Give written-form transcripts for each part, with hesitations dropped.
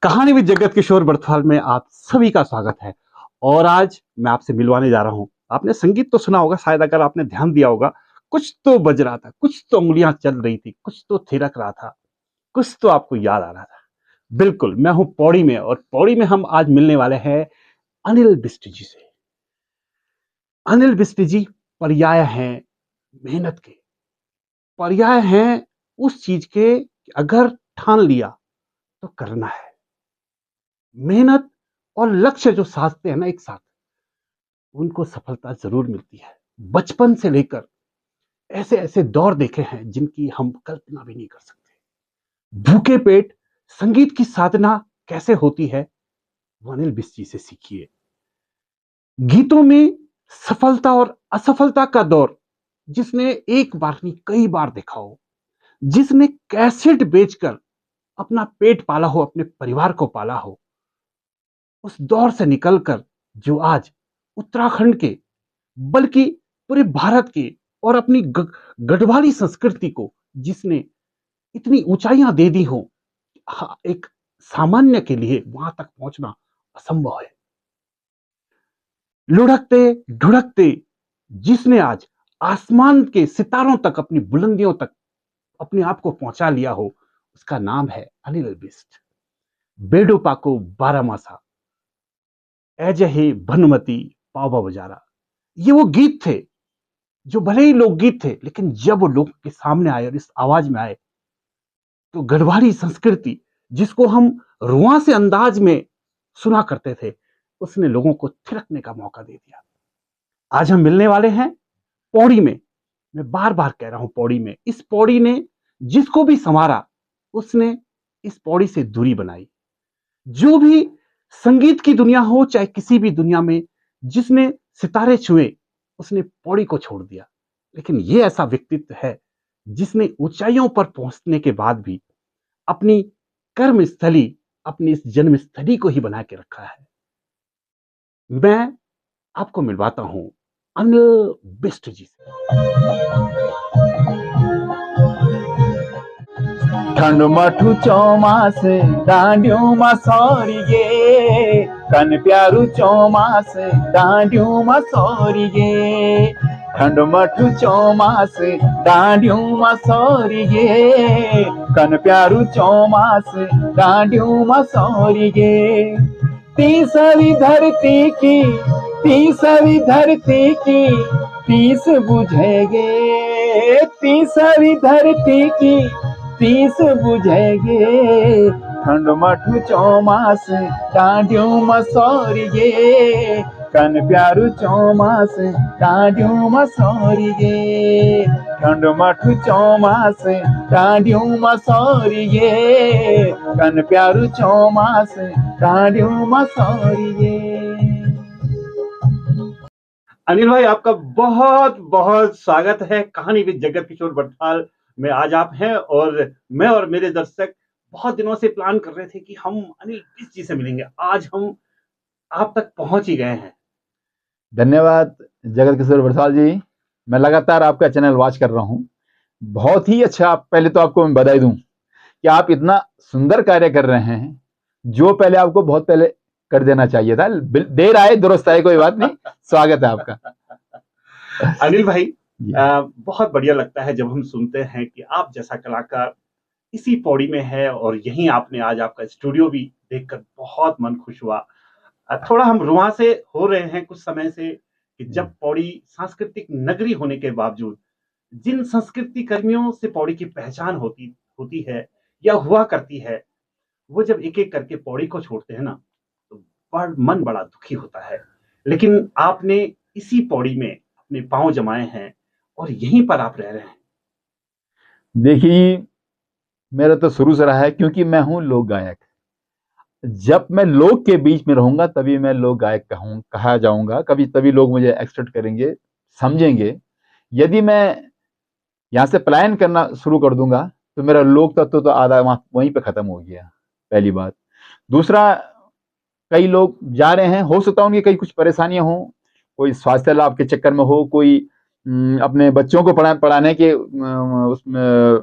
कहानी विद जगत किशोर बड़थवाल में आप सभी का स्वागत है। और आज मैं आपसे मिलवाने जा रहा हूं। आपने संगीत तो सुना होगा, शायद अगर आपने ध्यान दिया होगा, कुछ तो बज रहा था, कुछ तो उंगलियां चल रही थी, कुछ तो थिरक रहा था, कुछ तो आपको याद आ रहा था। बिल्कुल, मैं हूं पौड़ी में, और पौड़ी में हम आज मिलने वाले हैं अनिल बिष्ट जी से। अनिल बिष्ट जी पर्याय हैं मेहनत के, पर्याय हैं उस चीज के कि अगर ठान लिया तो करना है। मेहनत और लक्ष्य जो साधते हैं ना एक साथ, उनको सफलता जरूर मिलती है। बचपन से लेकर ऐसे ऐसे दौर देखे हैं जिनकी हम कल्पना भी नहीं कर सकते। भूखे पेट संगीत की साधना कैसे होती है, वो अनिल बिष्ट जी से सीखिए। गीतों में सफलता और असफलता का दौर जिसने एक बार नहीं कई बार देखा हो, जिसने कैसेट बेचकर अपना पेट पाला हो, अपने परिवार को पाला हो, उस दौर से निकलकर जो आज उत्तराखंड के, बल्कि पूरे भारत के और अपनी गढ़वाली संस्कृति को जिसने इतनी ऊंचाइयां दे दी हो, एक सामान्य के लिए वहां तक पहुंचना असंभव है। लुढ़कते ढुढ़कते जिसने आज आसमान के सितारों तक, अपनी बुलंदियों तक अपने आप को पहुंचा लिया हो, उसका नाम है अनिल बिष्ट। बेडो पाको बारामासा, ऐजहे भनुमति पावा बजारा, ये वो गीत थे जो भले ही लोकगीत थे, लेकिन जब वो लोग के सामने आए और इस आवाज में आए, तो गढ़वाली संस्कृति जिसको हम रुआ से अंदाज में सुना करते थे, उसने लोगों को थिरकने का मौका दे दिया। आज हम मिलने वाले हैं पौड़ी में। मैं बार बार कह रहा हूं पौड़ी में। इस पौड़ी ने जिसको भी संवारा, उसने इस पौड़ी से दूरी बनाई। जो भी संगीत की दुनिया हो चाहे किसी भी दुनिया में, जिसने सितारे छुए, उसने पौड़ी को छोड़ दिया। लेकिन यह ऐसा व्यक्तित्व है जिसने ऊंचाइयों पर पहुंचने के बाद भी अपनी कर्मस्थली, अपनी इस जन्मस्थली को ही बना के रखा है। मैं आपको मिलवाता हूं अनिल बिष्ट जी से। ठंड मठू चौमास डांडियों मा सौरिगे, कन प्यारू चौमास डांडियों मा सौरिगे। ठंड मठू चौमास डांडियों मा सौरिगे, कन प्यारू चौमास डांडियों मा सौरिगे। तीसरी धरती की, तीसरी धरती की तीस बुझेगे, तीसरी धरती की तीस बुझेगे। ठंड मठू चौमास डांडियों मसौरिगे, कन प्यारू चौमास डांडियों मसौरिगे। ठंड मठू चौमास डांडियों मसौरिगे, कन प्यारू चौमास डांडियों मसौरिगे। अनिल भाई, आपका बहुत बहुत स्वागत है कहानी विद जगत किशोर बड़थवाल में। आज आप हैं, और मैं और मेरे दर्शक बहुत दिनों से प्लान कर रहे थे कि हम अनिल बिष्ट जी से मिलेंगे। आज हम आप तक पहुंच ही गए हैं। धन्यवाद जगत किशोर बड़थवाल जी, मैं लगातार आपका चैनल वॉच कर रहा हूँ। बहुत ही अच्छा। पहले तो आपको मैं बधाई दूं कि आप इतना सुंदर कार्य कर रहे हैं, जो पहले आपको बहुत पहले कर देना चाहिए था। देर आए दुरुस्त आए, कोई बात नहीं। स्वागत है आपका। अनिल भाई, जी। बहुत बढ़िया लगता है जब हम सुनते हैं कि आप जैसा कलाकार इसी पौड़ी में है, और यहीं आपने आज आपका स्टूडियो भी देखकर बहुत मन खुश हुआ। थोड़ा हम रुआ से हो रहे हैं कुछ समय से कि जब पौड़ी सांस्कृतिक नगरी होने के बावजूद जिन संस्कृति कर्मियों से पौड़ी की पहचान होती होती है या हुआ करती है, वो जब एक एक करके पौड़ी को छोड़ते हैं ना, तो मन बड़ा दुखी होता है। लेकिन आपने इसी पौड़ी में अपने पांव जमाए हैं और यहीं पर आप रह रहे हैं। देखिए, मेरा तो शुरू से रहा है, क्योंकि मैं हूं लोक गायक। जब मैं लोक के बीच में रहूंगा तभी मैं लोक गायक कहा जाऊंगा। कभी तभी लोग मुझे एक्सेप्ट करेंगे, समझेंगे। यदि मैं यहाँ से पलायन करना शुरू कर दूंगा तो मेरा लोक तत्व तो आधा वहीं पे खत्म हो गया, पहली बात। दूसरा, कई लोग जा रहे हैं, हो सकता है उनकी कई कुछ परेशानियां हो, कोई स्वास्थ्य लाभ के चक्कर में हो, कोई अपने बच्चों को पढ़ाने के उसमें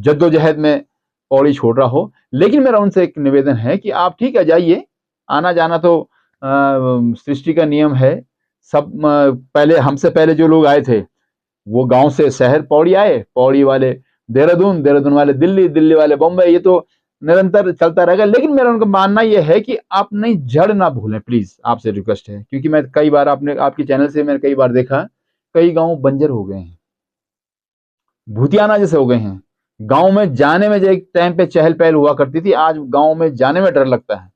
जद्दोजहद में पौड़ी छोड़ रहा हो। लेकिन मेरा उनसे एक निवेदन है कि आप ठीक है, जाइए, आना जाना तो सृष्टि का नियम है। सब पहले हमसे पहले जो लोग आए थे वो गांव से शहर पौड़ी आए, पौड़ी वाले देहरादून, देहरादून वाले दिल्ली, दिल्ली वाले बम्बई। ये तो निरंतर चलता रहेगा। लेकिन मेरा उनका मानना यह है कि आप नई जड़ ना भूलें, प्लीज, आपसे रिक्वेस्ट है। क्योंकि मैं कई बार आपने आपके चैनल से मैंने कई बार देखा, कई गांव बंजर हो गए हैं, भूतियाना जैसे हो गए हैं। गांव में जाने में जो एक टाइम पे चहल पहल हुआ करती थी, आज गांव में जाने में डर लगता है।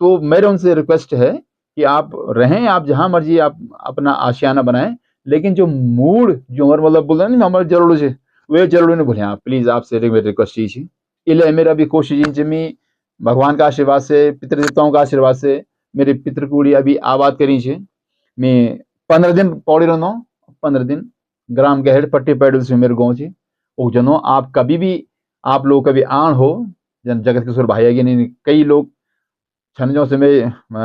तो मेरे उनसे रिक्वेस्ट है कि आप रहें, आप जहां मर्जी आप अपना आशियाना बनाएं, लेकिन जो मूड जो मतलब बोल रहे हमारे जरूर से वे जरूर नहीं भूलें आप, प्लीज। आपसे रिक्वेस्ट थी इले मेरा भी कोशिश जमी भगवान का आशीर्वाद से, पितृदेवताओं का आशीर्वाद से मेरी पितृकुड़ी अभी आबाद करी छे। मैं 15 दिन पौड़ी रहा हूँ, 15 दिन ग्राम गहड़ पट्टी पैडल से मेरे गाँव छे। ओ जनो आप कभी भी, आप लोग कभी आन हो, जन जगत किशोर भाई आगे नहीं, कई लोग छनजों से मेरे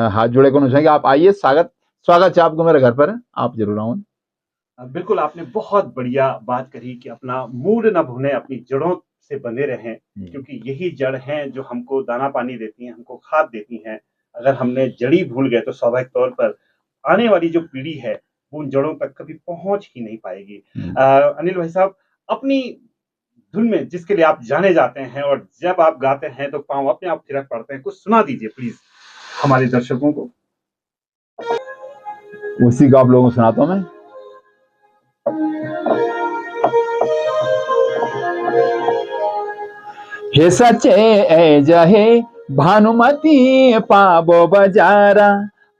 हाथ जोड़े को चाहेंगे, आप आइए, स्वागत है आपको मेरे घर पर, आप जरूर आओ। बिल्कुल, आपने बहुत बढ़िया बात कही कि अपना मूड ना भूलें, अपनी जड़ों से बंधे रहें, क्योंकि यही जड़ हैं जो हमको दाना पानी देती हैं, हमको खाद देती हैं। अगर हमने जड़ी भूल गए तो स्वाभाविक तौर पर आने वाली जो पीढ़ी है वो उन जड़ों तक कभी पहुंच ही नहीं पाएगी। अनिल भाई साहब, अपनी धुन में जिसके लिए आप जाने जाते हैं और जब आप गाते हैं तो पांव अपने आप थिरक पड़ते हैं, कुछ सुना दीजिए प्लीज हमारे दर्शकों को। उसी को आप लोगों को सुनाता हूँ मैं। हे सचे ए जहे भानुमती पाबो बजारा,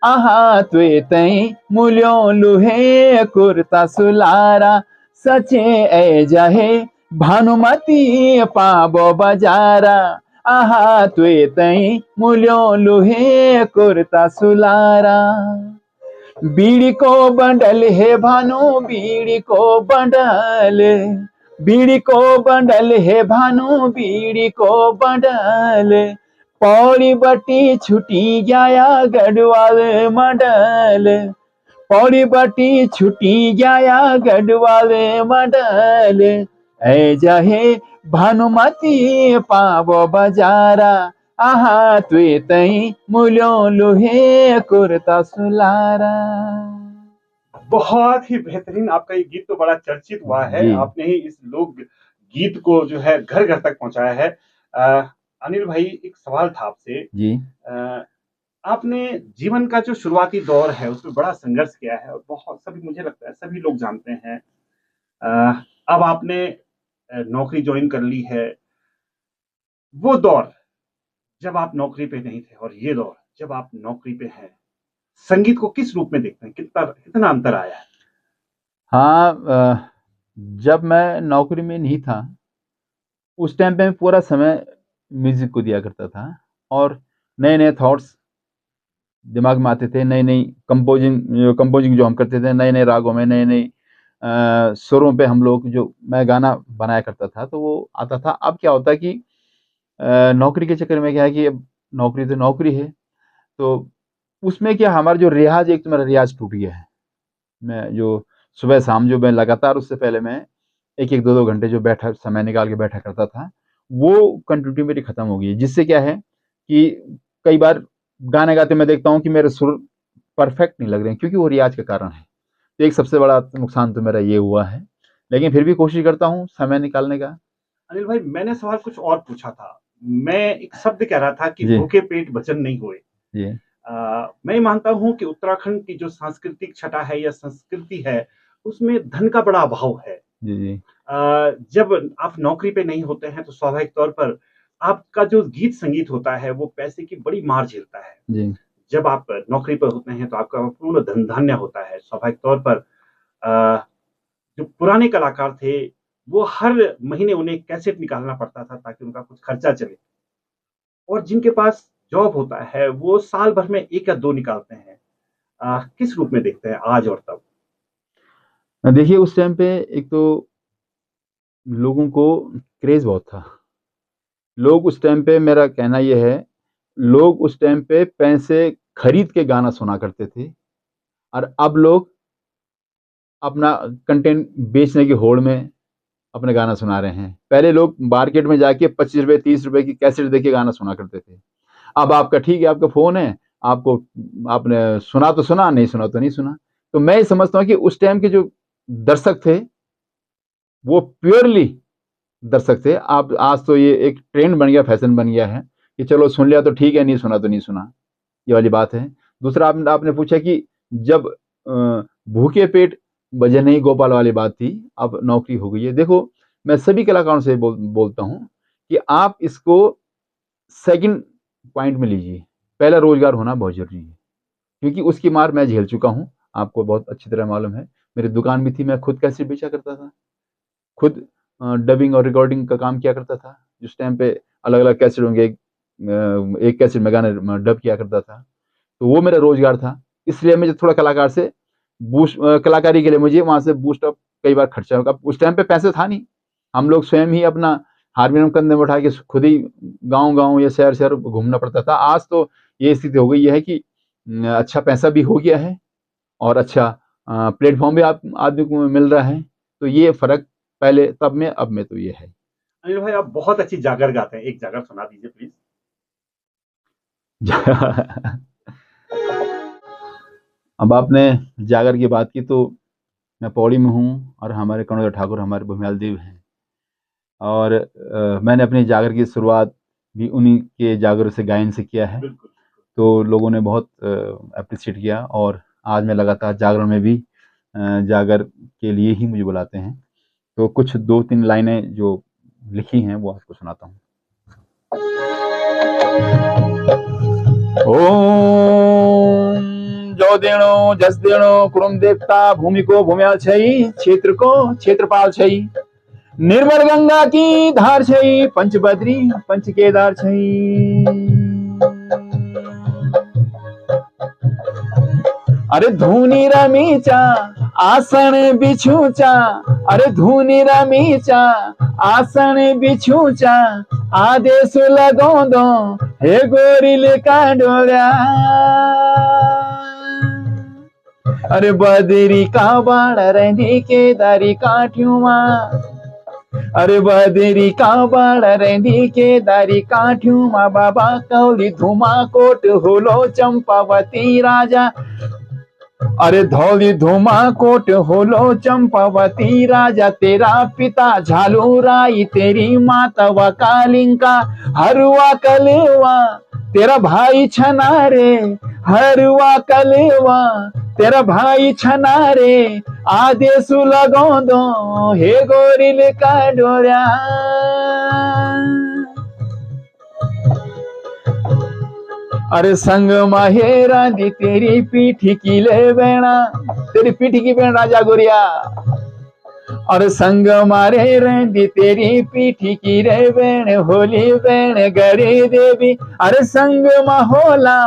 आहा तुए तई मुल्यो लुहे कुर्ता सुलारा। सचे ए जहे भानुमती पाबो बजारा, आहा तुए तई मुल्यो लुहे कुर्ता सुलारा। बीड़ी को बंडल है भानु, बीड़ी को बंडल, बीड़ी को बंडल है भानु, बीड़ी को बंडल। पौड़ी बटी छुटी गया गढ़वाल मंडल, पौड़ी बटी छुटी गया गढ़वाल मंडल। ऐ जहे भानुमती पावो बजारा, आहा तुए तई मुल्यो लुहे कुर्ता सुलारा। बहुत ही बेहतरीन। आपका ये गीत तो बड़ा चर्चित हुआ है, आपने ही इस लोक गीत को जो है घर घर तक पहुंचाया है। अनिल भाई, एक सवाल था आपसे जी। आपने जीवन का जो शुरुआती दौर है उसमें बड़ा संघर्ष किया है, और बहुत सभी, मुझे लगता है सभी लोग जानते हैं। अब आपने नौकरी ज्वाइन कर ली है। वो दौर जब आप नौकरी पे नहीं थे और ये दौर जब आप नौकरी पे हैं, संगीत को किस रूप में देखते हैं? कितना कितना अंतर आया है? हाँ, जब मैं नौकरी में नहीं था उस टाइम पे मैं पूरा समय म्यूजिक को दिया करता था, और नए नए थॉट्स दिमाग में आते थे, नई नई कंपोजिंग जो हम करते थे, नए नए रागों में, नए नए सुरों पे हम लोग जो मैं गाना बनाया करता था, तो वो आता था। अब क्या होता है कि नौकरी के चक्कर में क्या है कि अब नौकरी तो नौकरी है, तो उसमें क्या हमारा जो रियाज, एक तो मेरा रियाज टूट गया है। मैं जो सुबह शाम जो मैं लगातार, उससे पहले मैं 1-1, 2-2 घंटे जो बैठा, समय निकाल के बैठा करता था, वो कंटिन्यूटी मेरी खत्म हो गई है। जिससे क्या है कि कई बार गाने गाते मैं देखता हूँ कि मेरे सुर परफेक्ट नहीं लग रहे हैं, क्योंकि वो रियाज के कारण है। तो एक सबसे बड़ा नुकसान तो मेरा ये हुआ है, लेकिन फिर भी कोशिश करता हूँ समय निकालने का। अनिल भाई, मैंने सवाल कुछ और पूछा था। मैं एक शब्द कह रहा था कि जी। भूखे पेट भजन नहीं होए। जी। मैं मानता हूँ कि उत्तराखंड की जो सांस्कृतिक छटा है या संस्कृति है, उसमें धन का बड़ा अभाव है। जी। जी। जब आप नौकरी पे नहीं होते हैं तो स्वाभाविक तौर पर आपका जो गीत संगीत होता है वो पैसे की बड़ी मार झेलता है। जी। जब आप नौकरी पर होते हैं तो आपका पूर्ण धन धान्य होता है। स्वाभाविक तौर पर जो पुराने कलाकार थे वो हर महीने उन्हें कैसेट निकालना पड़ता था ताकि उनका कुछ खर्चा चले, और जिनके पास जॉब होता है वो साल भर में 1 या 2 निकालते हैं। किस रूप में देखते हैं आज और तब? देखिए, उस टाइम पे एक तो लोगों को क्रेज़ बहुत था। लोग उस टाइम पे, मेरा कहना ये है, लोग उस टाइम पे पैसे खरीद के गाना सुना करते थे, और अब लोग अपना कंटेंट बेचने की होड़ में अपने गाना सुना रहे हैं। पहले लोग मार्केट में जाके 25 रुपए 30 रुपए की कैसेट देके गाना सुना करते थे। अब आपका ठीक है, आपका फ़ोन है, आपको, आपने सुना तो सुना, नहीं सुना तो नहीं सुना। तो मैं ये समझता हूँ कि उस टाइम के जो दर्शक थे, वो प्योरली दर्शक थे। आप आज तो ये एक ट्रेंड बन गया, फैशन बन गया है कि चलो सुन लिया तो ठीक है, नहीं सुना तो नहीं सुना, ये वाली बात है। दूसरा, आपने पूछा कि जब भूखे पेट भजन नहीं गोपाल वाली बात थी, अब नौकरी हो गई है। देखो, मैं सभी कलाकारों से बोलता हूँ कि आप इसको सेकंड पॉइंट में लीजिए। पहला रोजगार होना बहुत जरूरी है, क्योंकि उसकी मार मैं झेल चुका हूँ, आपको बहुत अच्छी तरह मालूम है। मेरी दुकान भी थी, मैं खुद कैसेट बेचा करता था, खुद डबिंग और रिकॉर्डिंग का काम किया करता था। जिस टाइम पे अलग अलग कैसेट होंगे, एक कैसेट में गाना डब किया करता था, तो वो मेरा रोजगार था। इसलिए मुझे थोड़ा कलाकार से कलाकारी के लिए मुझे वहां से बूस्ट अप कई बार खर्चा होगा। उस टाइम पे पैसे था नहीं, हम लोग स्वयं ही अपना हारमोनियम कंधे में उठा के खुद ही गांव गांव या शहर शहर घूमना पड़ता था। आज तो ये स्थिति हो गई है कि अच्छा पैसा भी हो गया है, और अच्छा प्लेटफॉर्म भी आप आदमी को मिल रहा है। तो ये फर्क पहले तब में अब में तो ये है। अनिल भाई, आप बहुत अच्छी जागर गाते हैं, एक जागर सुना दीजिए प्लीज। अब आपने जागर की बात की, तो मैं पौड़ी में हूँ, और हमारे कणोजा ठाकुर हमारे भूमियाल देव हैं, और मैंने अपनी जागर की शुरुआत भी उन्हीं के जागरों से, गायन से किया है। बिल्कुल। तो लोगों ने बहुत अप्रिशिएट किया, और आज मैं लगातार जागरण में भी जागर के लिए ही मुझे बुलाते हैं। तो कुछ 2-3 लाइनें जो लिखी हैं वो आपको सुनाता हूँ। ओम जो देणो जस देणो कुरुम देवता, भूमि को भूम्याल छई, क्षेत्र को क्षेत्रपाल छई, निर्मल गंगा की धार छई, पंच बद्री पंच केदार छई। अरे धूनी रमीचा आसन बिछूचा, अरे धूनी रमीचा आसन बिछूचा, आदेश लगो दो हे गोरिल का डोरा। अरे बदरी का बाण रेंदी केदारी काठ्यूमा, अरे बदरी का बाण रेंदी केदारी काठ्यूमा, बाबा कौली धुमा कोट होलो चंपावती राजा, अरे धौली धुमा कोट होलो चंपावती राजा, तेरा पिता झालू राई, तेरी माता वकालिंका, हरुआ कलेवा तेरा भाई छनारे, हरुआ कलेवा तेरा भाई छनारे, आदेश लगो दो हे गोरिल का डोरा। अरे संग माहेरा दी तेरी पीठी की ले बेना, तेरी पीठी की बेन राजा गोरिया, और संग मारे रेंदी तेरी पीठी की रे बेन, होली बेन गड़ी देवी, अरे संग महोला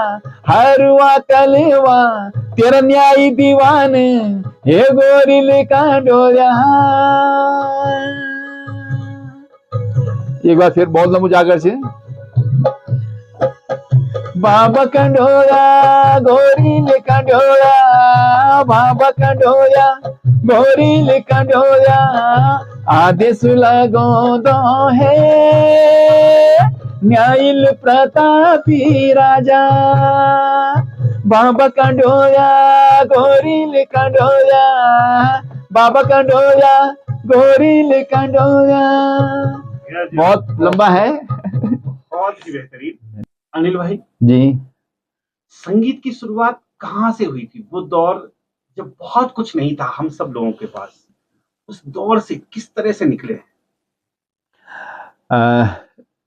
हरुआ कलेवा, तेरा न्यायी दीवान हे गोरिल का डोरा। एक बार फिर बहुत लंबू जाकर से। बाबा कंडोरा गोरिल कंडोरा, बाबा कंडोरा गोरिल कंडोया आदेश लगो दो है न्यायल प्रतापी राजा बाबा कंडोया गोरिल कंडोया बाबा कंडोया गोरिल कंडोया। बहुत लंबा है। बहुत ही बेहतरीन। अनिल भाई जी, संगीत की शुरुआत कहाँ से हुई थी? वो दौर जब बहुत कुछ नहीं था हम सब लोगों के पास, उस दौर से किस तरह से निकले?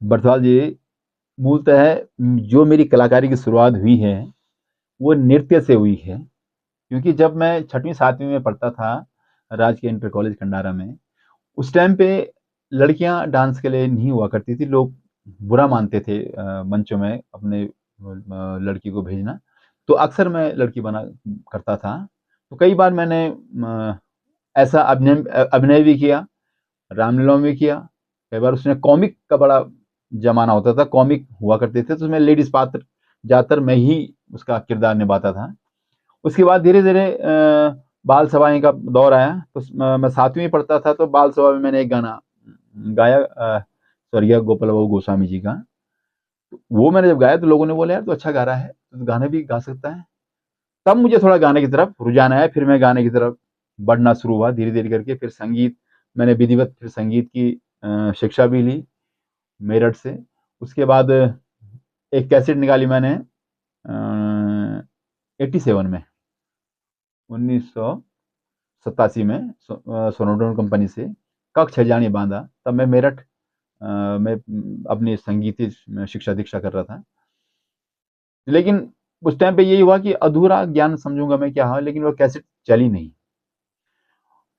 बरसवाल जी, मूलतः जो मेरी कलाकारी की शुरुआत हुई है वो नृत्य से हुई है। क्योंकि जब मैं 6वीं 7वीं में पढ़ता था राजकीय इंटर कॉलेज खंडारा में, उस टाइम पे लड़कियां डांस के लिए नहीं हुआ करती थी। लोग बुरा मानते थे मंचों में अपने लड़की को भेजना। तो अक्सर मैं लड़की बना करता था। तो कई बार मैंने ऐसा अभिनय अभिनय भी किया, रामलीला में भी किया। कई बार उसमें कॉमिक का बड़ा जमाना होता था, कॉमिक हुआ करते थे, तो उसमें लेडीज पात्र ज़्यादातर मैं ही उसका किरदार निभाता था। उसके बाद धीरे धीरे बाल सभाएं का दौर आया। तो मैं 7वीं में पढ़ता था, तो बाल सभा में मैंने एक गाना गाया स्वर्गीय गोपाल बाबू गोस्वामी जी का। वो मैंने जब गाया तो लोगों ने बोला यार तो अच्छा गा रहा है, तो गाना भी गा सकता है। तब मुझे थोड़ा गाने की तरफ रुझान आया, फिर मैं गाने की तरफ बढ़ना शुरू हुआ धीरे धीरे करके। फिर संगीत मैंने विधिवत फिर संगीत की शिक्षा भी ली मेरठ से। उसके बाद एक कैसेट निकाली मैंने 87 में, 1987 में सोनोटोन कंपनी से कक छजानी बांधा। तब मैं मेरठ में अपनी संगीत शिक्षा दीक्षा कर रहा था। लेकिन उस टाइम पे यही हुआ कि अधूरा ज्ञान समझूंगा मैं क्या है, लेकिन वो कैसेट चली नहीं।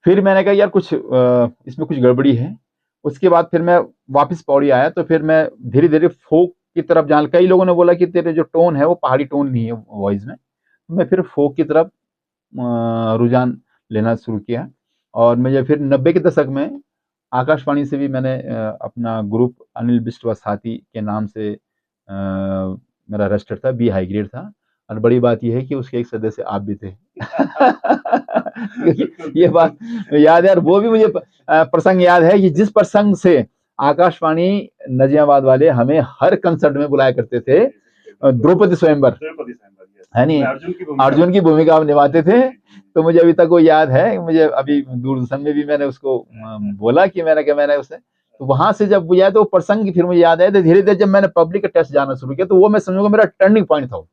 फिर मैंने कहा यार कुछ इसमें कुछ गड़बड़ी है। उसके बाद फिर मैं वापस पौड़ी आया, तो फिर मैं धीरे धीरे फोक की तरफ जान। कई लोगों ने बोला कि तेरे जो टोन है वो पहाड़ी टोन नहीं है वॉइस में। मैं फिर फोक की तरफ रुझान लेना शुरू किया। और मुझे फिर 90 के दशक में आकाशवाणी से भी मैंने अपना ग्रुप अनिल बिष्ट व साथी के नाम से मेरा रजिस्टर था, बी हाई ग्रेड था। और बड़ी बात यह है कि उसके एक सदस्य आप भी थे। क्योंकि ये बात याद है, और वो भी मुझे प्रसंग याद है कि जिस प्रसंग से आकाशवाणी नजियाबाद वाले हमें हर कंसर्ट में बुलाया करते थे, द्रौपदी स्वयंवर है नहीं, अर्जुन की भूमिका आप निभाते थे। तो मुझे अभी तक वो याद है। मुझे अभी दूरदर्शन में भी मैंने उसको बोला कि मैंने उसे, तो वहां से जब बुझाया तो वो प्रसंग फिर मुझे याद आया। तो धीरे धीरे जब मैंने पब्लिक का टेस्ट जाना शुरू किया, तो वो मैं समझूंगा मेरा टर्निंग पॉइंट था।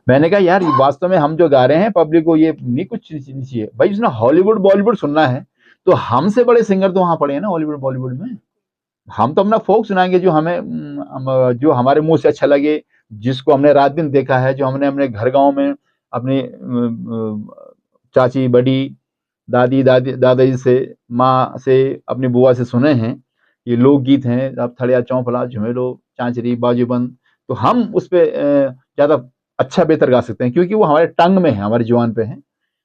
मैंने कहा यार वास्तव में हम जो गा रहे हैं पब्लिक को ये नहीं कुछ चाहिए भाई, उसने हॉलीवुड बॉलीवुड सुनना है तो हमसे बड़े सिंगर तो वहां पड़े हैं ना हॉलीवुड बॉलीवुड में। हम तो अपना फोक सुनाएंगे जो हमें जो हमारे मुंह से अच्छा लगे, जिसको हमने रात दिन देखा है, जो हमने अपने घर गांव में अपने चाची बड़ी दादी दादी दादाजी से माँ से अपनी बुआ से सुने हैं। ये लोकगीत हैं, अब थड़िया चौफला झुमेलो चांचरी बाजूबंद। तो हम उस पर ज़्यादा अच्छा बेहतर गा सकते हैं क्योंकि वो हमारे टंग में है, हमारी जुबान पे है।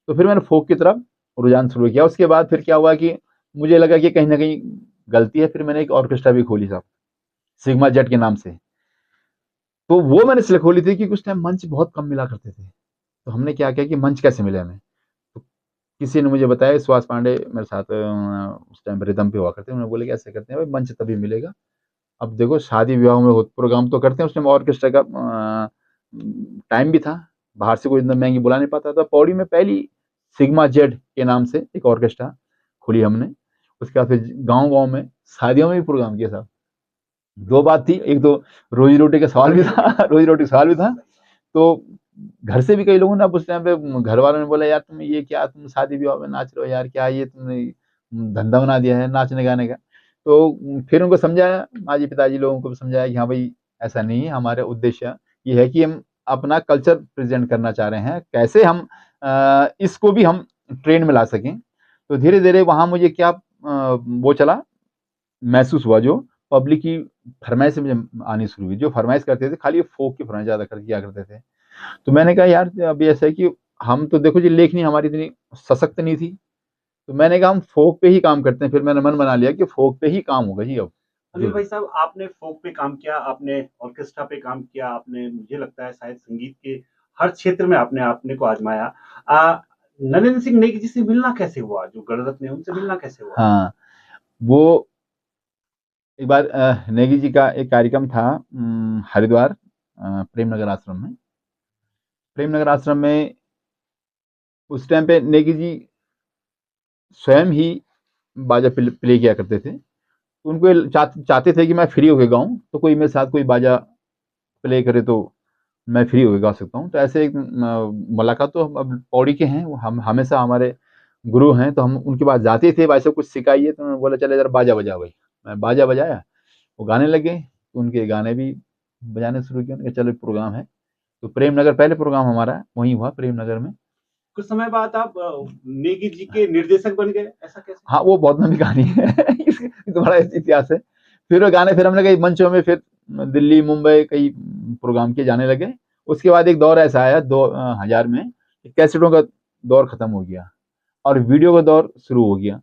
तो फिर मैंने फोक की तरफ रुझान शुरू किया। उसके बाद फिर क्या हुआ कि मुझे लगा कि कहीं ना कहीं गलती है। फिर मैंने एक ऑर्केस्ट्रा भी खोली साहब, सिग्मा जेट के नाम से। तो वो मैंने इसलिए खोली थी कि उस टाइम मंच बहुत कम मिला करते थे। तो हमने क्या किया कि मंच कैसे मिले हमें। तो किसी ने मुझे बताया, सुभाष पांडे मेरे साथ उस टाइम रिदम पे हुआ करते हैं, उन्होंने बोले कि ऐसे करते हैं भाई मंच तभी मिलेगा। अब देखो शादी विवाह में प्रोग्राम तो करते हैं, उस टाइम ऑर्केस्ट्रा का टाइम भी था, बाहर से कोई इतना महंगी बुला नहीं पाता था। पौड़ी में पहली सिग्मा जेड के नाम से एक ऑर्केस्ट्रा खोली हमने। उसके बाद फिर गांव गांव में शादियों में भी प्रोग्राम किया था। दो बात थी, एक तो रोजी रोटी का सवाल भी था रोजी रोटी का सवाल भी था। तो घर से भी कई लोगों ने, अब उस टाइम पे घर वालों ने बोला यार तुम ये क्या, तुम शादी विवाह में नाच रहे हो यार, क्या ये तुमने धंधा बना दिया है नाचने गाने का। तो फिर उनको समझाया, माँ जी पिताजी लोगों को भी समझाया कि हाँ भाई ऐसा नहीं है, हमारे उद्देश्य ये है कि हम अपना कल्चर प्रेजेंट करना चाह रहे हैं, कैसे हम इसको भी हम ट्रेन में ला सकें। तो धीरे धीरे वहाँ मुझे क्या वो चला महसूस हुआ, जो पब्लिक की फरमाइश मुझे आनी शुरू हुई। जो फरमाइश करते थे खाली फोक की फरमाइश ज़्यादा कर किया करते थे। तो मैंने कहा यार अभी ऐसा है कि हम तो देखो जी लेखनी हमारी इतनी सशक्त नहीं थी। तो मैंने कहा हम फोक पे ही काम करते हैं। फिर मैंने मन बना लिया कि फोक पे ही काम होगा जी अब। अनिल भाई साहब, आपने फोक पे काम किया, आपने ऑर्केस्ट्रा पे काम किया, आपने मुझे लगता है शायद संगीत के हर क्षेत्र में आपने अपने को आजमाया। नरेंद्र सिंह नेगी जी से मिलना कैसे हुआ, जो गणरत्न है उनसे मिलना कैसे हुआ? हाँ, वो एक बार नेगी जी का एक कार्यक्रम था हरिद्वार प्रेमनगर आश्रम में। प्रेमनगर आश्रम में उस टाइम पे नेगी जी स्वयं ही बाजा प्ले किया करते थे। उनको चाहते थे कि मैं फ्री होके गाऊं, तो कोई मेरे साथ कोई बाजा प्ले करे तो मैं फ्री होके गा सकता हूँ। तो ऐसे एक मुलाकात तो अब पौड़ी के हैं, वो हम हमेशा हमारे गुरु हैं, तो हम उनके पास जाते थे, भाई सब कुछ सिखाइए। तो उन्होंने बोला चले जरा बाजा बजा भाई। मैं बाजा बजाया, वो गाने लगे, तो उनके गाने भी बजाने शुरू किए। उनके चलो प्रोग्राम है, तो प्रेमनगर पहले प्रोग्राम हमारा वहीं हुआ प्रेमनगर में। कुछ समय बाद आप नेगी जी के निर्देशक बन गए, ऐसा कैसे? हाँ, वो बहुत लंबी कहानी है इसका तो बड़ा इतिहास है। फिर वो गाने, फिर हमने कई मंचों में, फिर दिल्ली मुंबई कई प्रोग्राम किए जाने लगे। उसके बाद एक दौर ऐसा आया 2000 में, कैसेटों का दौर खत्म हो गया और वीडियो का दौर शुरू हो गया।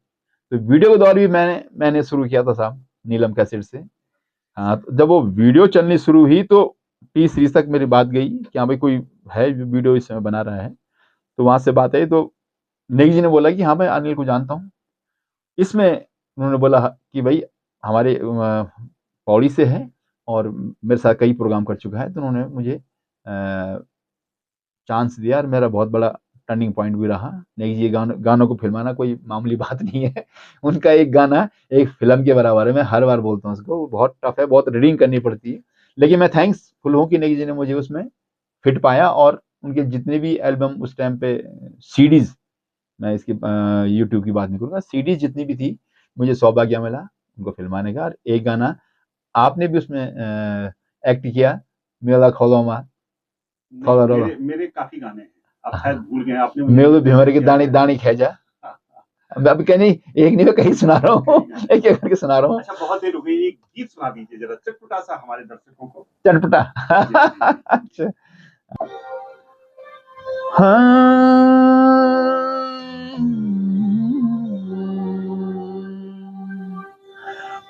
तो वीडियो का दौर भी मैंने शुरू किया था साहब, नीलम कैसेट से। हाँ, तो जब वो वीडियो चलनी शुरू हुई तो टी सीरीज तक मेरी बात गई कि हाँ भाई कोई है जो वीडियो इस समय बना रहा है। तो वहां से बात आई, तो नेगी जी ने बोला कि हाँ मैं अनिल को जानता हूँ। इसमें उन्होंने बोला कि भाई हमारे पौड़ी से है और मेरे साथ कई प्रोग्राम कर चुका है। तो उन्होंने मुझे चांस दिया और मेरा बहुत बड़ा टर्निंग पॉइंट भी रहा। नेगी जी गानों को फिल्माना कोई मामूली बात नहीं है। उनका एक गाना एक फिल्म के बराबर है। मैं हर बार बोलता हूँ उसको, वो बहुत टफ है, बहुत रीडिंग करनी पड़ती है। लेकिन मैं थैंक्सफुल हूँ कि नेगी जी ने मुझे उसमें फिट पाया। और उनके जितने भी एल्बम उस टाइम पे सीडीज, मैं इसकी यूट्यूब की बात नहीं करूँगा, सीडीज जितनी भी थी, मुझे सौभाग्य मिला उनको फिल्माने का। और एक गाना आपने भी उसमें एक्ट किया, मेला खोलोमा थोड़ा रोला, मेरे काफी गाने हैं, आप शायद हाँ, भूल गए, आपने मुझे मेरे निर्देशित भीमरे की किया दानी है। दानी खेजा। हाँ, हाँ, अब कहीं नहीं, एक नहीं मैं कहीं सुना रहा हूँ, एक एक करके सुना रहा हूँ। अच्छा, बहुत देर हो गई, एक गीत सुना दीजिए जरा चटपटा सा हमारे दर्शकों को। चटपटा जी, जी, जी। अच्छा, हाँ,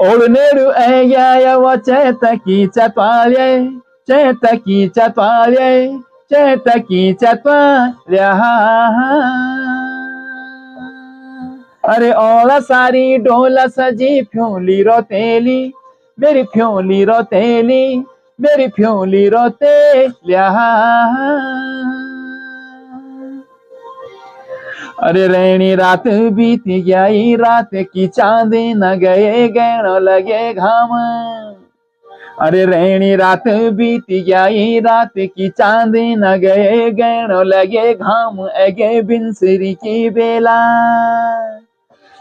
오르내루 애야야와 제타키 짜파레 제타키 짜파레 제타키 짜파랴 अरे ओला सारी डोला सजी फ्योली रोतेली मेरी फ्योली रोतेली मेरी फ्योली रोतेल्या अरे रैनी रात बीत गई रात की चांदी न गए गहनों लगे घाम अरे रैनी रात बीत गई रात की चांदी न गए गहनों लगे घाम अगे बिनसरी की बेला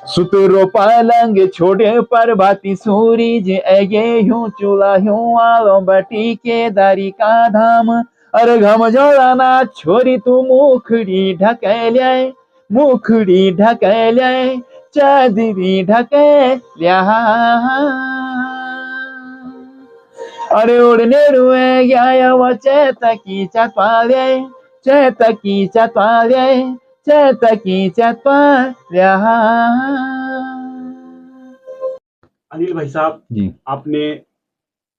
सुतरो पलंग छोड़े पर बाती सूरज अगे यूं चूल्हा यूं आलो बटी के दारी का धाम अरे घम जोड़ाना छोरी तू मुखड़ी ढकेल्या मुखड़ी ढकेल्या चादरी ढकेल्या अरे उड़ने रुए गया वो चेतकी चपाले चेतकी चपाले चेतकी चपाल्या। अनिल भाई साहब जी, आपने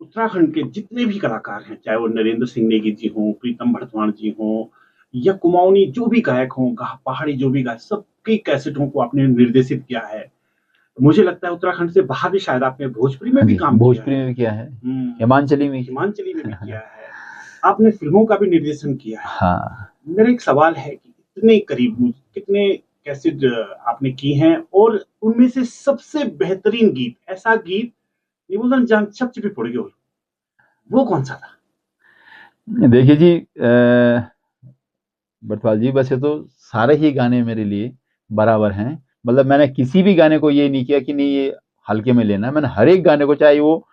उत्तराखंड के जितने भी कलाकार हैं, चाहे वो नरेंद्र सिंह नेगी जी हों, प्रीतम भरतवाण जी हों या कुमाऊनी जो भी गायक हों, पहाड़ी जो भी गायक, सबकी कैसेटों को आपने निर्देशित किया है। मुझे लगता है उत्तराखंड से बाहर भी शायद आपने भोजपुरी में भी काम किया भोजपुरी है। में भी किया है, हिमांचली में, हिमाचली में भी किया है, आपने फिल्मों का भी निर्देशन किया है। हाँ। मेरा एक सवाल है कि इतने करीब कितने कैसेट आपने की हैं और उनमें से सबसे बेहतरीन गीत, ऐसा गीत निबुलन जान चपच भी पड़ गयो, वो कौन सा था? देखिए जी बटवाल जी, वैसे तो सारे ही गाने मेरे लिए बराबर हैं। मतलब मैंने किसी भी गाने को ये नहीं किया कि नहीं ये हल्के में लेना है। मैंने हर एक गाने को, चाहे वो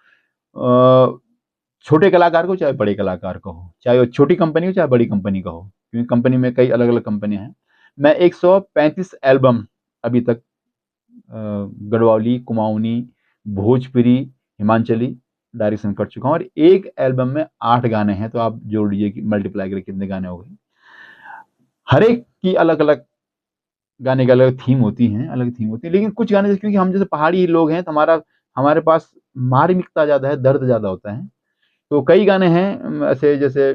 छोटे कलाकार को चाहे बड़े कलाकार का हो, चाहे वो छोटी कंपनी हो चाहे बड़ी कंपनी का हो, क्योंकि कंपनी में कई अलग अलग कंपनियां हैं। मैं 135 एल्बम अभी तक गढ़वाली, कुमाऊनी, भोजपुरी, हिमाचली डायरेक्शन कर चुका हूँ। और एक एल्बम में 8 गाने हैं, तो आप जोड़ लीजिए कि मल्टीप्लाई करके कितने गाने हो गए। हर एक की अलग अलग गाने की अलग थीम होती हैं, अलग थीम होती है। लेकिन कुछ गाने, क्योंकि हम जैसे पहाड़ी लोग हैं, तो हमारे पास मार्मिकता ज़्यादा है, दर्द ज़्यादा होता है। तो कई गाने हैं ऐसे, जैसे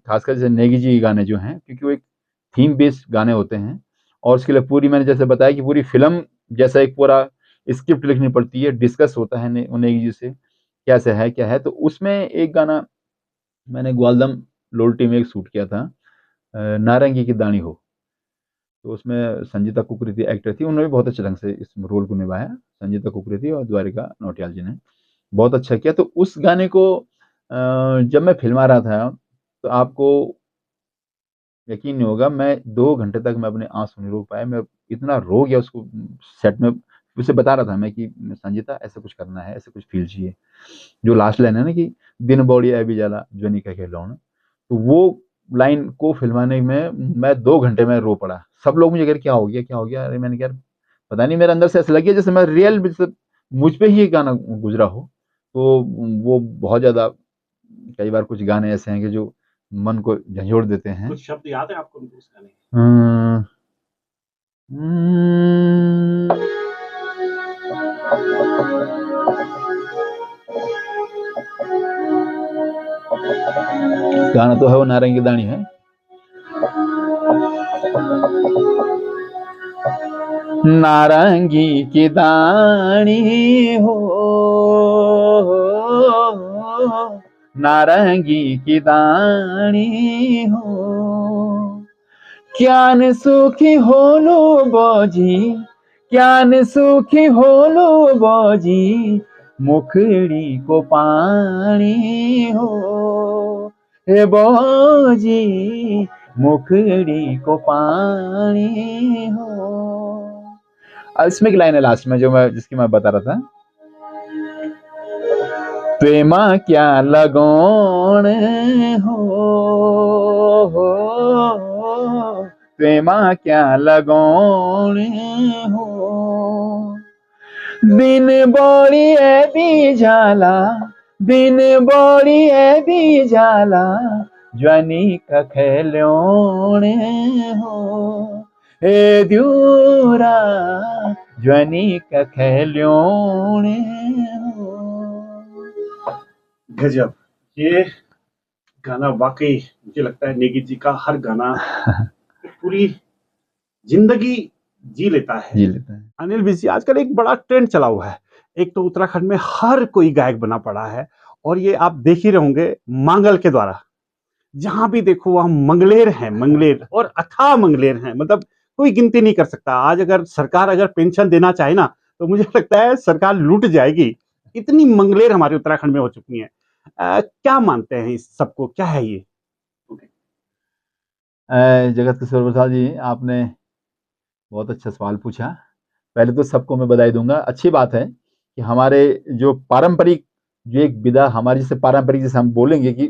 खासकर जैसे नेगी जी गाने जो हैं, क्योंकि वो एक थीम बेस्ड गाने होते हैं, और उसके लिए पूरी मैंने जैसे बताया कि पूरी फिल्म जैसा एक पूरा स्क्रिप्ट लिखनी पड़ती है, डिस्कस होता है नेगी जी से कैसे है क्या है। तो उसमें एक गाना मैंने ग्वालदम लोल्टी में एक शूट किया था, नारंगी की दानी हो। तो उसमें संजीता कुकरी थी, एक्टर थी, उन्होंने भी बहुत अच्छे ढंग से इस रोल को निभाया। संजीता कुकरी थी और द्वारिका नौटियाल जी ने बहुत अच्छा किया। तो उस गाने को जब मैं फिल्मा रहा था तो आपको यकीन नहीं होगा, मैं 2 घंटे तक मैं अपने आंसू नहीं रोक पाया। मैं इतना रो गया उसको सेट में। उसे बता रहा था मैं कि संजीता ऐसा कुछ करना है, ऐसा कुछ फील चाहिए। जो लास्ट लाइन है ना कि दिन बौड़ी है भी जाला ज्वनी का खिलौना, तो वो लाइन को फिल्माने में मैं 2 घंटे में रो पड़ा। सब लोग मुझे कह रहे क्या हो गया क्या हो गया। अरे मैंने कहा पता नहीं, मेरे अंदर से ऐसा लग गया जैसे मैं रियल मुझ पे ही ये गाना गुजरा हो। तो वो बहुत ज्यादा, कई बार कुछ गाने ऐसे हैं कि जो मन को झंझोड़ देते हैं। कुछ शब्द याद है आपको उस गाने के? हम्म, हम्म, गाना तो है वो नारंगी दानी है। नारंगी की दानी हो, नारंगी की दानी हो, ज्ञान सुखी होलो बजी, ज्ञान सुखी होलो बजी, मुखड़ी को पानी हो, हे बजी मुखड़ी को पानी हो। अब इसमें एक लाइन है लास्ट में जो मैं जिसकी मैं बता रहा था, प्रेमा क्या लगोण हो, प्रेमा क्या लगोण हो, बिन बड़ी है भी जाला, बिन बड़ी है भी जाला, ज्वानी का खिलौने हो, हे द्यूरा ज्वानी का खिलौने हो। गजब। ये गाना वाकई मुझे लगता है नेगी जी का हर गाना एक पूरी जिंदगी जी लेता है। जी लेता है। अनिल विज जी, आजकल एक बड़ा ट्रेंड चला हुआ है। एक तो उत्तराखंड में हर कोई गायक बना पड़ा है, और ये आप देख ही रहे होंगे मांगल के द्वारा। जहां भी देखो वहां मंगलेर हैं, मंगलेर और अथाह मंगलेर हैं, मतलब कोई गिनती नहीं कर सकता। आज अगर सरकार अगर पेंशन देना चाहे ना, तो मुझे लगता है सरकार लूट जाएगी। इतनी मंगलेर हमारे उत्तराखंड में हो चुकी हैं। क्या मानते हैं इस सबको, क्या है ये? जगत किशोर प्रसाद जी, आपने बहुत अच्छा सवाल पूछा। पहले तो सबको मैं बधाई दूंगा। अच्छी बात है कि हमारे जो पारंपरिक, जो एक विधा हमारी, जैसे पारंपरिक जैसे हम बोलेंगे कि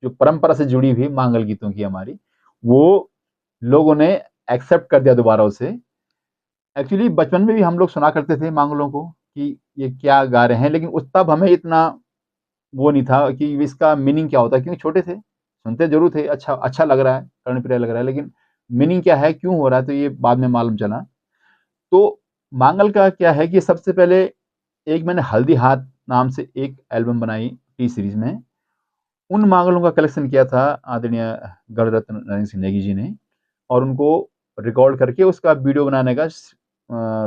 जो परंपरा से जुड़ी हुई मांगल गीतों की हमारी, वो लोगों ने एक्सेप्ट कर दिया दोबारा उसे। एक्चुअली बचपन में भी हम लोग सुना करते थे मांगलों को कि ये क्या गा रहे हैं, लेकिन उस तब हमें इतना वो नहीं था कि इसका मीनिंग क्या होता है, क्योंकि छोटे थे, सुनते जरूर थे, अच्छा अच्छा लग रहा है, कर्णप्रिय लग रहा है, लेकिन मीनिंग क्या है, क्यों हो रहा है, तो ये बाद में मालूम चला। तो मांगल का क्या है कि सबसे पहले एक मैंने हल्दी हाथ नाम से एक एल्बम बनाई टी सीरीज में। उन मांगलों का कलेक्शन किया था आदरणीय गणरत्न नरेंद्र सिंह नेगी जी ने, और उनको रिकॉर्ड करके उसका वीडियो बनाने का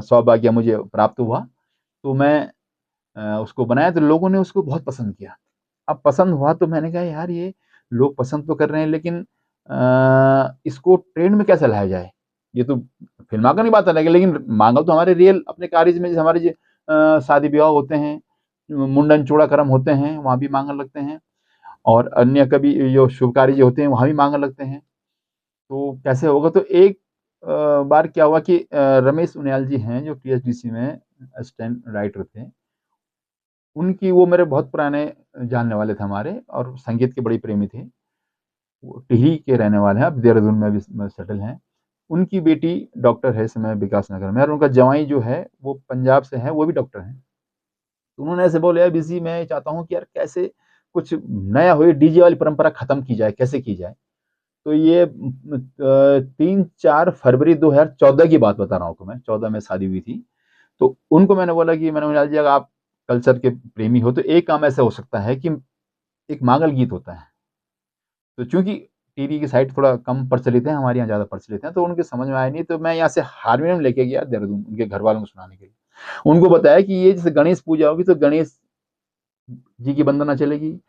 सौभाग्य मुझे प्राप्त हुआ। तो मैं उसको बनाया, तो लोगों ने उसको बहुत पसंद किया। अब पसंद हुआ तो मैंने कहा यार ये लोग पसंद तो कर रहे हैं, लेकिन इसको ट्रेंड में कैसे लाया जाए। ये तो फिल्मा का नहीं बात अलग है, लेकिन मांगल तो हमारे रियल अपने कार्य में, जैसे हमारे शादी विवाह होते हैं, मुंडन चूड़ाकर्म होते हैं, वहाँ भी मांगल लगते हैं, और अन्य कभी जो शुभ कार्य जो होते हैं वहाँ भी मांगल लगते हैं। तो कैसे होगा, तो एक बार क्या हुआ कि रमेश उनियाल जी हैं जो पीएचडीसी में असिस्टेंट राइटर थे, उनकी, वो मेरे बहुत पुराने जानने वाले थे हमारे, और संगीत के बड़े प्रेमी थे। वो टिहरी के रहने वाले हैं, अब देहरादून में भी सेटल हैं। उनकी बेटी डॉक्टर है इस समय विकास नगर में, और उनका जवाई जो है वो पंजाब से है, वो भी डॉक्टर हैं। तो उन्होंने ऐसे बोले, बिजी मैं चाहता हूँ कि यार कैसे कुछ नया हो, डीजे वाली परंपरा खत्म की जाए, कैसे की जाए। तो ये 3-4 फरवरी 2014 की बात बता रहा हूँ, मैं 14 में शादी हुई थी। तो उनको मैंने बोला कि मैंने बोला जी अगर आप कल्चर के प्रेमी हो तो एक काम ऐसा हो सकता है कि एक मांगल गीत होता है, तो चूंकि टिहरी की साइड थोड़ा कम प्रचलित है, हमारे यहाँ ज़्यादा प्रचलित है, तो उनके समझ में आया नहीं, तो मैं यहाँ से हारमोनियम लेके गया देहरादून उनके घर वालों को सुनाने के लिए। उनको बताया कि ये जैसे गणेश पूजा होगी तो गणेश जी की वंदना चलेगी,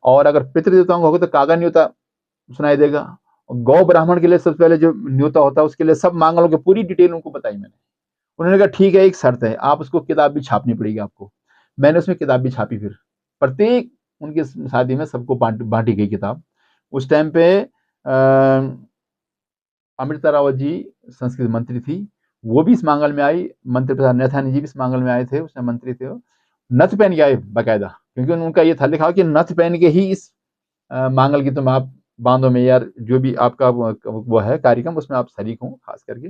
और अगर पितृदेवताओं का होगा तो कागा न्योता सुनाई देगा, और गौ ब्राह्मण के लिए सबसे पहले जो न्योता होता है उसके लिए सब मांगलों की पूरी डिटेल उनको बताई मैंने। उन्होंने कहा ठीक है, एक शर्त है, आप उसको किताब भी छापनी पड़ेगी आपको। मैंने उसमें किताब भी छापी, फिर प्रत्येक उनकी शादी में सबको बांटी गई किताब। उस टाइम पे अमृता रावत जी संस्कृत मंत्री थी, वो भी इस मांगल में आई, मंत्री प्रसाद नैथानी जी भी इस मांगल में आए थे, उसमें मंत्री थे, नथ पहन के आए बाकायदा, क्योंकि उनका ये था लिखा कि नथ पहन के ही इस मांगल की तुम आप बांधो में, यार जो भी आपका वो है कार्यक्रम उसमें आप शरीक हो खास करके।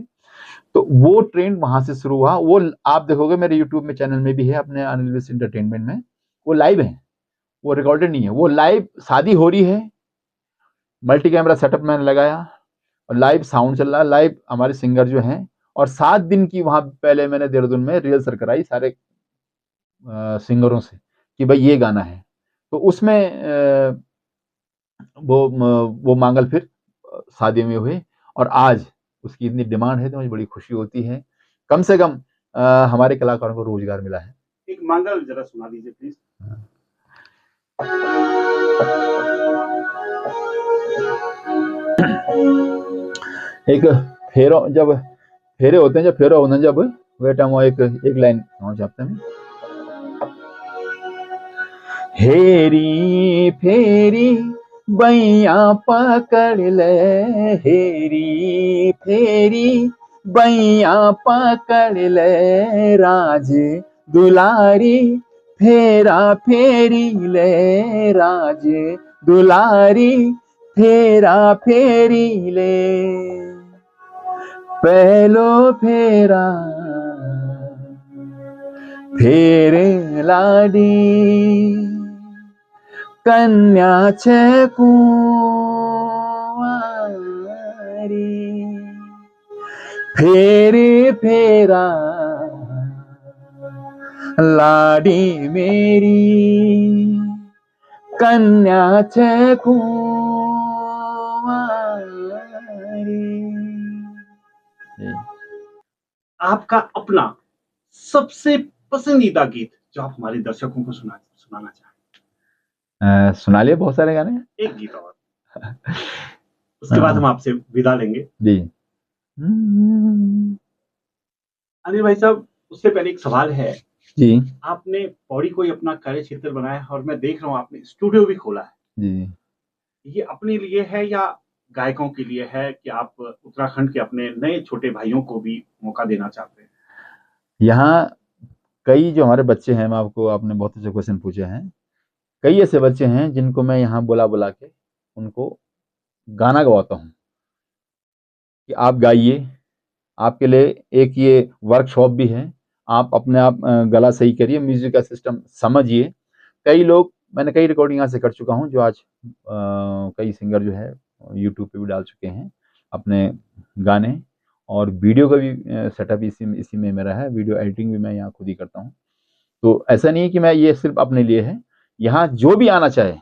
तो वो ट्रेंड वहां से शुरू हुआ। वो आप देखोगे मेरे यूट्यूब में चैनल में भी है, अपने अनिल विश एंटरटेनमेंट में, वो लाइव है, वो रिकॉर्डेड नहीं है, वो लाइव शादी हो रही है, मल्टी कैमरा सेटअप मैंने लगाया और लाइव साउंड चल रहा है, लाइव हमारे सिंगर जो हैं, और 7 दिन की वहां पहले मैंने देहरादून में रिहर्सल कराई सारे सिंगरों से कि भाई ये गाना है। तो उसमें वो मांगल फिर शादी में हुए, और आज उसकी इतनी डिमांड है तो मुझे बड़ी खुशी होती है। कम से कम हमारे कलाकारों को रोजगार मिला है। एक मांगल जरा सुना दीजिए प्लीज। एक फेरो, जब फेरे होते हैं, जब फेरो होना जब बेटा वो एक लाइन चाहते हैं, हेरी फेरी बैया पकड़ ले, हेरी फेरी बैया पकड़ ले, राज दुलारी फेरा फेरी ले, राज दुलारी फेरा फेरी ले, पहलो फेरा फेरे लाडी, कन्या छे कुंवारी, फेरे फेरा लाडी मेरी, कन्या छे कुंवारी। आपका अपना सबसे पसंदीदा गीत जो आप हमारे दर्शकों को सुनाना चाहें। सुना लिए बहुत सारे गाने, एक गीत और, उसके बाद हम आपसे विदा लेंगे जी। अनिल भाई साहब, उससे पहले एक सवाल है जी आपने पौड़ी को ही अपना कार्य क्षेत्र बनाया है और मैं देख रहा हूँ आपने स्टूडियो भी खोला है, जी। ये अपने लिए है या गायकों के लिए है कि आप उत्तराखंड के अपने नए छोटे भाइयों को भी मौका देना चाहते हैं? यहाँ कई जो हमारे बच्चे हैं, मैं आपको, आपने बहुत अच्छे क्वेश्चन पूछे हैं, कई ऐसे बच्चे हैं जिनको मैं यहाँ बुला बुला के उनको गाना गवाता हूँ कि आप गाइए, आपके लिए एक ये वर्कशॉप भी है, आप अपने आप गला सही करिए, म्यूजिक का सिस्टम समझिए। कई लोग, मैंने कई रिकॉर्डिंग यहाँ से कर चुका हूँ, जो आज कई सिंगर जो है यूट्यूब पे भी डाल चुके हैं अपने गाने, और वीडियो का भी सेटअप इसी में मेरा है, वीडियो एडिटिंग भी मैं यहाँ खुद ही करता हूँ। तो ऐसा नहीं है कि मैं ये सिर्फ अपने लिए है, यहाँ जो भी आना चाहे,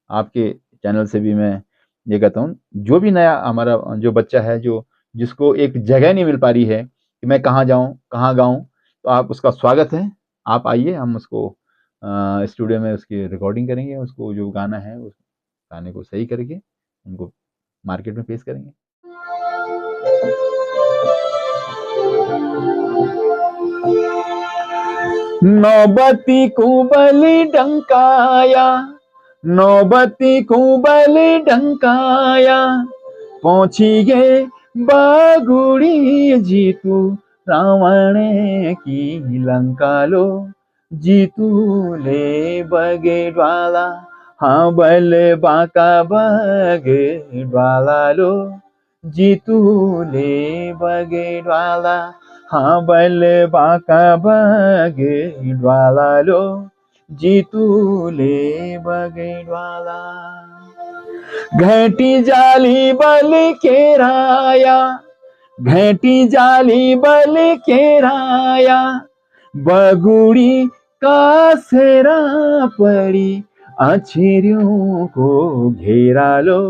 आपके चैनल से भी मैं ये कहता हूँ, जो भी नया हमारा जो बच्चा है, जो जिसको एक जगह नहीं मिल पा रही है कि मैं कहाँ जाऊँ कहाँ गाऊँ, तो आप उसका स्वागत है, आप आइए, हम उसको स्टूडियो में उसकी रिकॉर्डिंग करेंगे, उसको जो गाना है उस गाने को सही करके उनको मार्केट में पेश करेंगे। नौबती को बलि डंकाया, नौबती को बलि डंकाया, पहुंची गे बागुड़ी, जीतू रावण की लंका लो, जीतू ले बगे ज्वाला, हाँ बल बाका बगे ज्वाला लो, जीतू ले बगे ज्वाला, हाँ बल बाका बगे ज्वाला लो, जीतू ले बगे ज्वाला, घंटी जाली बल केराया, घंटी जाली बल केराया, बगुड़ी का सेरा पड़ी, अछेरियों को घेरा लो,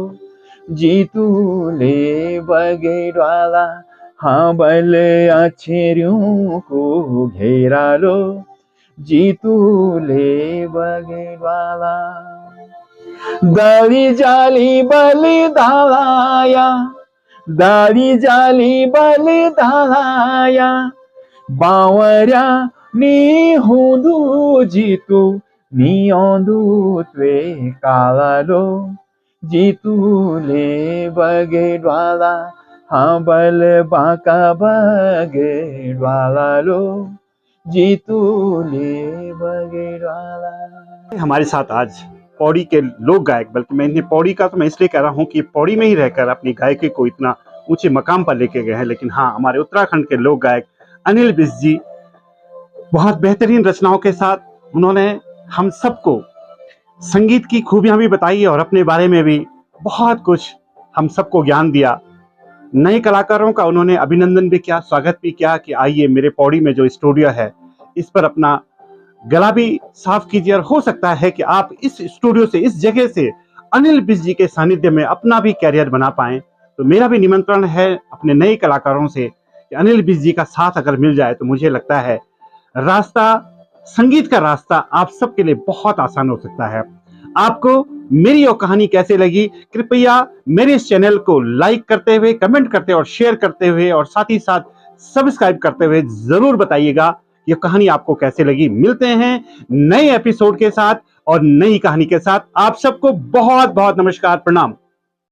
जितुले बगेडवाला हाबल अछेर्यूको घेरालो जितुले बगेडवाला दारी जाली बलि धालाया दारी जाली बलि धालाया बावऱ्या नि हुँदु जितु नि आउँदु त्वे कालालो जितुले बगेडवाला हाबल बाका बगेडवालालो जितुले बगेडवाला। हमारे साथ आज पौड़ी के लोक गायक, बल्कि मैं इन्हें पौड़ी का तो मैं इसलिए कह रहा हूँ कि पौड़ी में ही रहकर अपनी गायकी को इतना ऊंचे मकाम पर लेके गए हैं, लेकिन हाँ, हमारे उत्तराखंड के लोक गायक अनिल बिष्ट जी बहुत बेहतरीन रचनाओं के साथ उन्होंने हम सबको संगीत की खूबियां भी बताई और अपने बारे में भी बहुत कुछ हम सबको ज्ञान दिया। नए कलाकारों का उन्होंने अभिनंदन भी किया, स्वागत भी किया कि आइए मेरे पौड़ी में जो स्टूडियो है इस पर अपना गला भी साफ कीजिए, और हो सकता है कि आप इस स्टूडियो से, इस जगह से अनिल बिष्ट जी के सानिध्य में अपना भी कैरियर बना पाएं। तो मेरा भी निमंत्रण है अपने नए कलाकारों से कि अनिल बिष्ट जी का साथ अगर मिल जाए तो मुझे लगता है रास्ता, संगीत का रास्ता आप सबके लिए बहुत आसान हो सकता है। आपको मेरी ये कहानी कैसे लगी, कृपया मेरे इस चैनल को लाइक करते हुए, कमेंट करते और शेयर करते हुए और साथ ही साथ सब्सक्राइब करते हुए जरूर बताइएगा ये कहानी आपको कैसे लगी। मिलते हैं नए एपिसोड के साथ और नई कहानी के साथ। आप सबको बहुत बहुत नमस्कार, प्रणाम।